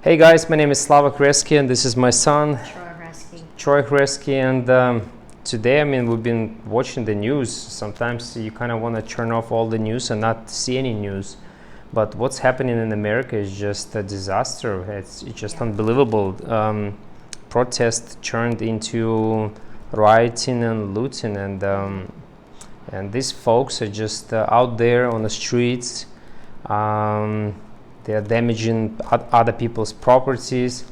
Hey guys, my name is Slava Kreski and this is my son Troy Kreski, and today, we've been watching the news. Sometimes you kind of want to turn off all the news and not see any news. But what's happening in America is just a disaster. It's just unbelievable. Protest turned into rioting and looting, and these folks are just out there on the streets. They are damaging other people's properties,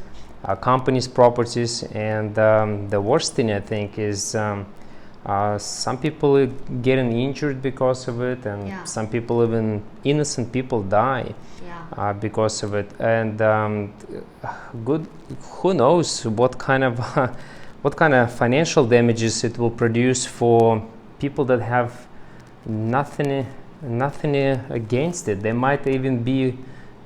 companies' properties, and the worst thing I think is some people are getting injured because of it, and some people, even innocent people, die because of it. And who knows what kind of what kind of financial damages it will produce for people that have nothing against it. They might even be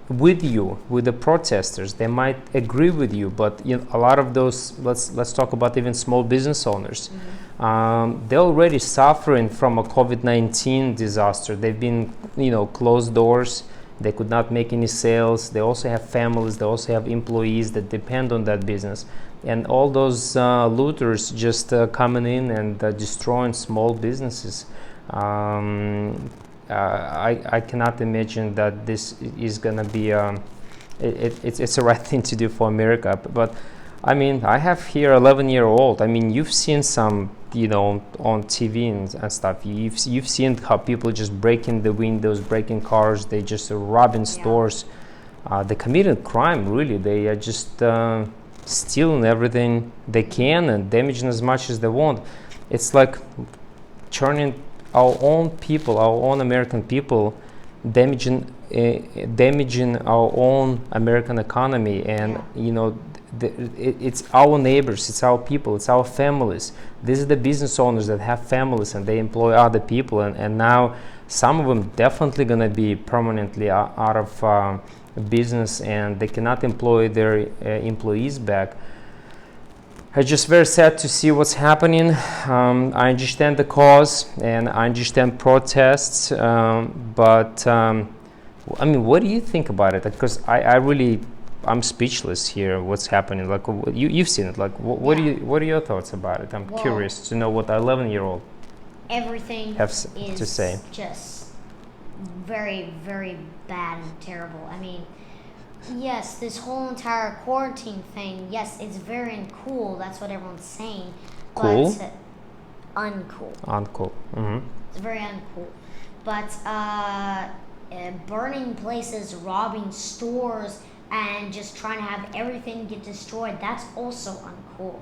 with you, with the protesters. They might agree with you, but a lot of those, let's talk about even small business owners. They're already suffering from a COVID-19 disaster. They've been, closed doors. They could not make any sales. They also have families. They also have employees that depend on that business. And all those looters just coming in and destroying small businesses. I cannot imagine that this is going to be it's the right thing to do for America. But I have here 11-year-old. You've seen some on TV and stuff. You've seen how people just breaking the windows, breaking cars. They just robbing stores. They committed crime, really. They are just stealing everything they can and damaging as much as they want. It's like turning our own people, our own American people, damaging our own American economy. And it's our neighbors, it's our people, it's our families. These are the business owners that have families and they employ other people, and now some of them definitely going to be permanently out of business, and they cannot employ their employees back. It's just very sad to see what's happening. I understand the cause and I understand protests, but what do you think about it? Because I'm speechless here. What's happening? Like, you've seen it. Like, what are your thoughts about it? I'm curious to know what the 11-year-old everything has to say. Just very, very bad and terrible. Yes, this whole entire quarantine thing, yes, it's very uncool. That's what everyone's saying. Cool? But uncool. Uncool. Mm-hmm. It's very uncool. But burning places, robbing stores, and just trying to have everything get destroyed, that's also uncool.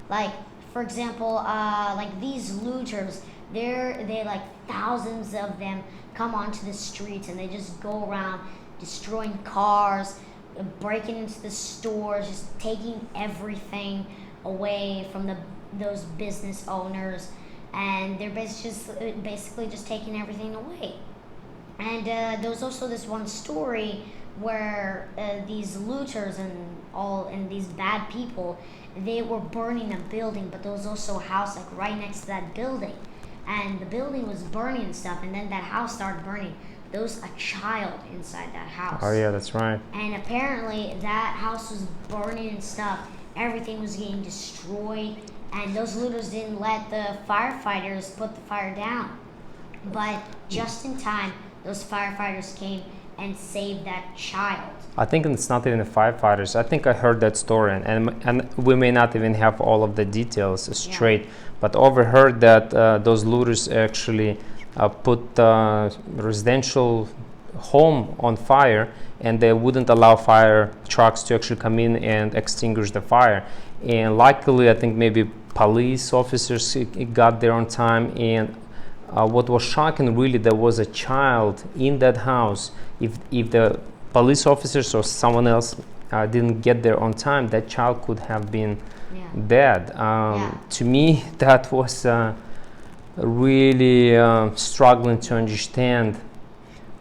Like, for example, like these looters, they like thousands of them come onto the streets and they just go around destroying cars, breaking into the stores, just taking everything away from those business owners, and they're basically just taking everything away. And there was also this one story where these looters and these bad people, they were burning a building, but there was also a house like right next to that building, and the building was burning and stuff, and then that house started burning. There was a child inside that house. Oh yeah, that's right. And apparently that house was burning and stuff. Everything was getting destroyed, and those looters didn't let the firefighters put the fire down. But just in time, those firefighters came and saved that child. I think it's not even the firefighters. I think I heard that story, and we may not even have all of the details straight, but overheard that those looters actually put residential home on fire, and they wouldn't allow fire trucks to actually come in and extinguish the fire. And luckily, I think maybe police officers got there on time. And what was shocking, really, there was a child in that house. If the police officers or someone else didn't get there on time, that child could have been dead. To me, that was really struggling to understand,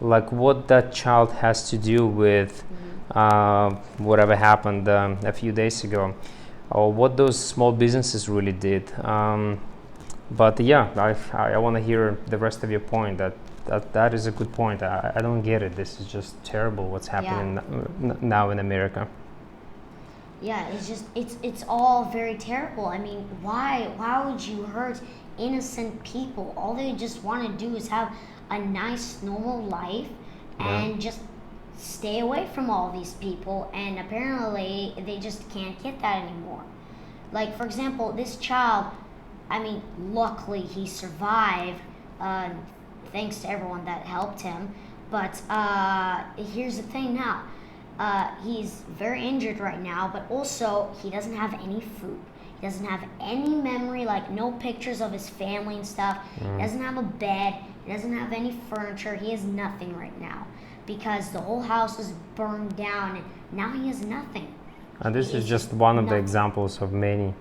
like, what that child has to do with whatever happened a few days ago, or what those small businesses really did. But yeah, I want to hear the rest of your point. That is a good point. I don't get it. This is just terrible what's happening now in America. Yeah, it's just it's all very terrible. I mean, why would you hurt innocent people? All they just want to do is have a nice normal life Yeah. and just stay away from all these people, and apparently they just can't get that anymore. Like, for example, this child, I mean, luckily he survived, uh, thanks to everyone that helped him. But here's the thing now. He's very injured right now, but also he doesn't have any food. He doesn't have any memory, like no pictures of his family and stuff. He doesn't have a bed. He doesn't have any furniture. He has nothing right now because the whole house is burned down, and now he has nothing. And this is It's just one of the nothing. examples of many.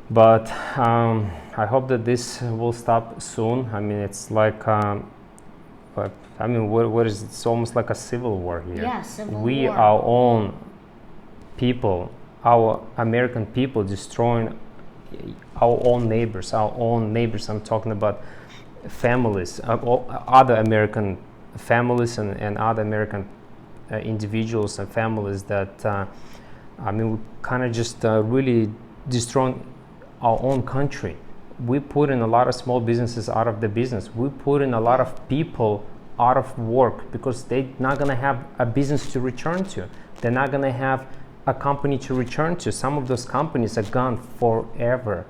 But I hope that this will stop soon. I mean, it's like, but I mean, what is it? It's almost like a civil war here. Yeah, civil We, war. our own people, our American people, destroying our own neighbors. Our own neighbors. I'm talking about families, other American families, and other American individuals and families that. I mean, we kind of just really destroying our own country. We put in a lot of small businesses out of the business. We put in a lot of people out of work because they're not going to have a business to return to. They're not going to have a company to return to. Some of those companies are gone forever.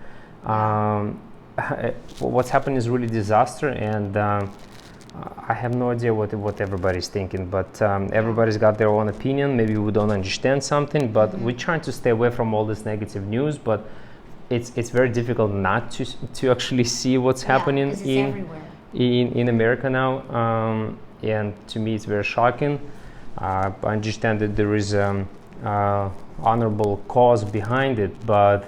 What's happening is really disaster, and I have no idea what everybody's thinking, but everybody's got their own opinion. Maybe we don't understand something, but we're trying to stay away from all this negative news. But it's very difficult not to actually see what's happening 'Cause it's everywhere. in America now, and to me it's very shocking. I understand that there is honorable cause behind it, but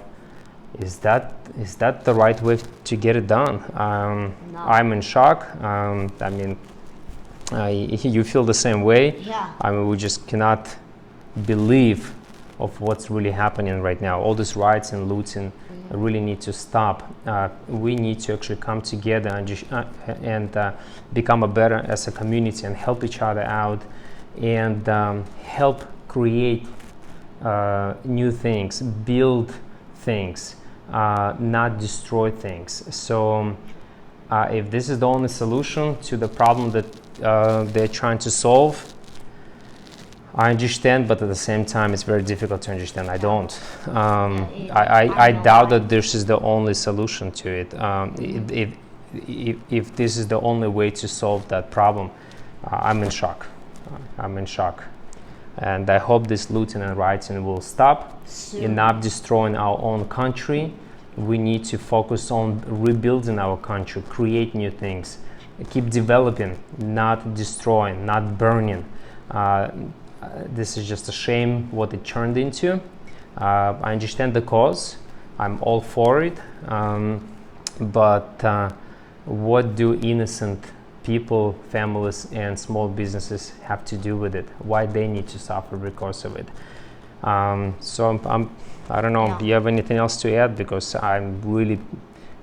is that the right way to get it done? No. I'm in shock. I mean, you feel the same way. Yeah. I mean, we just cannot believe of what's really happening right now. All these riots and looting really need to stop. We need to actually come together and become a better as a community and help each other out and help create new things, build things, not destroy things. So if this is the only solution to the problem that they're trying to solve, I understand, but at the same time, it's very difficult to understand. I don't. I know doubt why. that this is the only solution to it. If this is the only way to solve that problem, I'm in shock. I'm in shock. And I hope this looting and rioting will stop. Soon. Enough destroying our own country. We need to focus on rebuilding our country, create new things, keep developing, not destroying, not burning. This is just a shame what it turned into. I understand the cause. I'm all for it. But what do innocent people, families, and small businesses have to do with it? Why they need to suffer because of it? So I don't know. Yeah. Do you have anything else to add? Because I really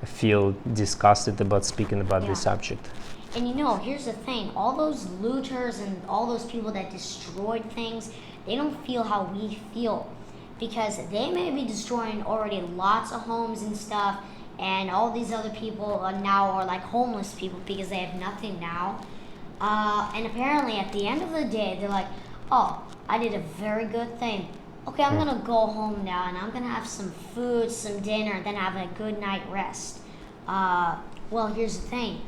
feel disgusted about speaking about this Yeah. subject. And here's the thing, all those looters and all those people that destroyed things, they don't feel how we feel. Because they may be destroying already lots of homes and stuff, and all these other people now are like homeless people because they have nothing now. And apparently at the end of the day, they're like, oh, I did a very good thing. Okay, I'm gonna go home now and I'm gonna have some food, some dinner, and then have a good night rest. Well, here's the thing.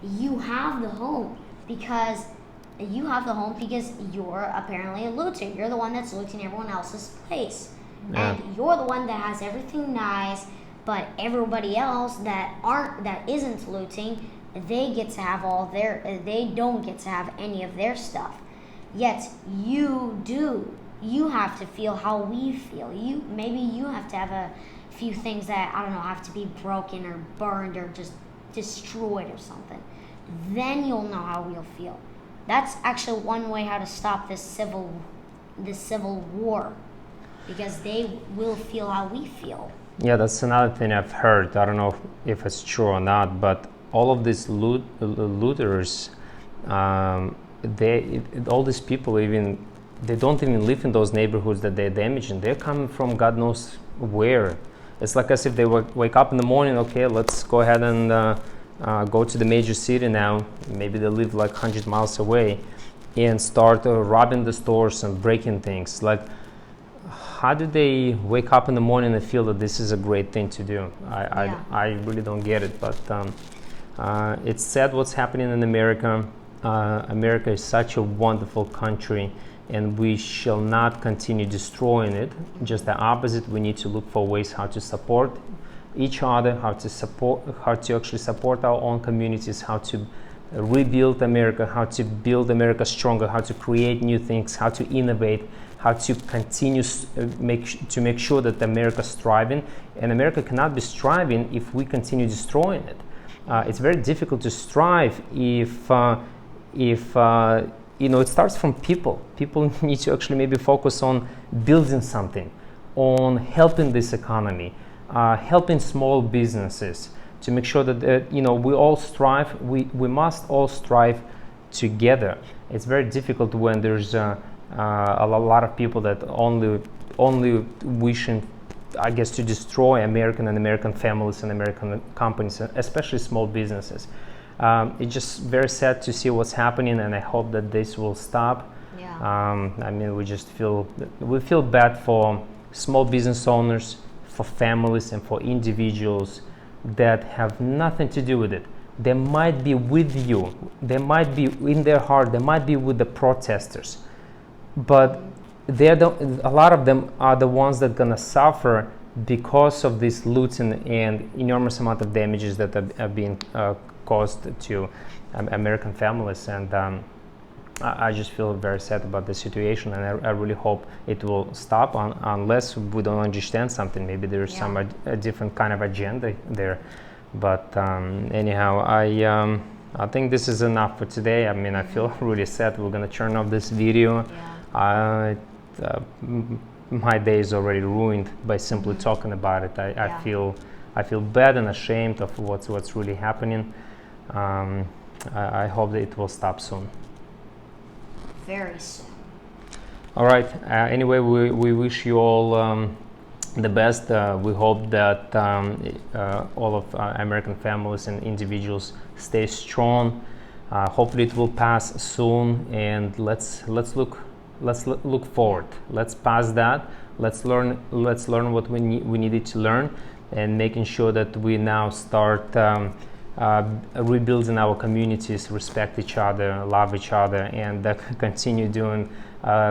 You have the home because you're apparently a looter. You're the one that's looting everyone else's place. Yeah. And you're the one that has everything nice, but everybody else that isn't looting, they get to have they don't get to have any of their stuff. Yet you do. You have to feel how we feel. Maybe you have to have a few things that, I don't know, have to be broken or burned or just destroyed or something. Then you'll know how we'll feel. That's actually one way how to stop this civil war, because they will feel how we feel. Yeah, that's another thing I've heard. I don't know if it's true or not, but all of these looters, all these people, even they don't even live in those neighborhoods that they're damaging. They're coming from God knows where. It's like as if they wake up in the morning, okay, let's go ahead and go to the major city now. Maybe they live like 100 miles away, and start robbing the stores and breaking things. Like, how do they wake up in the morning and feel that this is a great thing to do? I really don't get it. But it's sad what's happening in America. America is such a wonderful country, and we shall not continue destroying it. Just the opposite, we need to look for ways how to support each other, how to actually support our own communities, how to rebuild America, how to build America stronger, how to create new things, how to innovate, how to continue to make sure that America's thriving. And America cannot be thriving if we continue destroying it. It's very difficult to strive if it starts from people. People need to actually maybe focus on building something, on helping this economy, helping small businesses, to make sure that we all strive. We must all strive together. It's very difficult when there's a lot of people that only wishing, I guess, to destroy American families and American companies, especially small businesses. It's just very sad to see what's happening, and I hope that this will stop. I mean, we feel bad for small business owners, for families, and for individuals that have nothing to do with it. They might be with you, they might be in their heart, they might be with the protesters, but a lot of them are the ones that are gonna suffer because of this looting and enormous amount of damages that are being caused to American families. And I just feel very sad about the situation, and I really hope it will stop unless we don't understand something. Maybe there's some a different kind of agenda there. But anyhow, I think this is enough for today. I mean, I feel really sad. We're gonna turn off this video. My day is already ruined by simply talking about it. I feel bad and ashamed of what's really happening. I hope that it will stop soon. Very soon. All right. Anyway, we wish you all the best. We hope that all of American families and individuals stay strong. Hopefully, it will pass soon, and let's look forward. Let's pass that. Let's learn what we needed to learn, and making sure that we now start rebuilding our communities, respect each other, love each other, and continue doing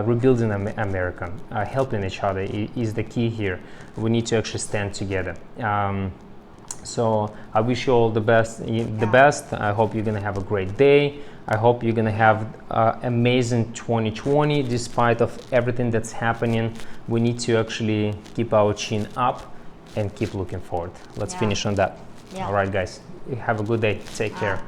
rebuilding America. Helping each other is the key here. We need to actually stand together. So I wish you all the best. I hope you're gonna have a great day. I hope you're gonna have amazing 2020 despite of everything that's happening. We need to actually keep our chin up and keep looking forward. Let's finish on that. All right, guys. Have a good day. Take care.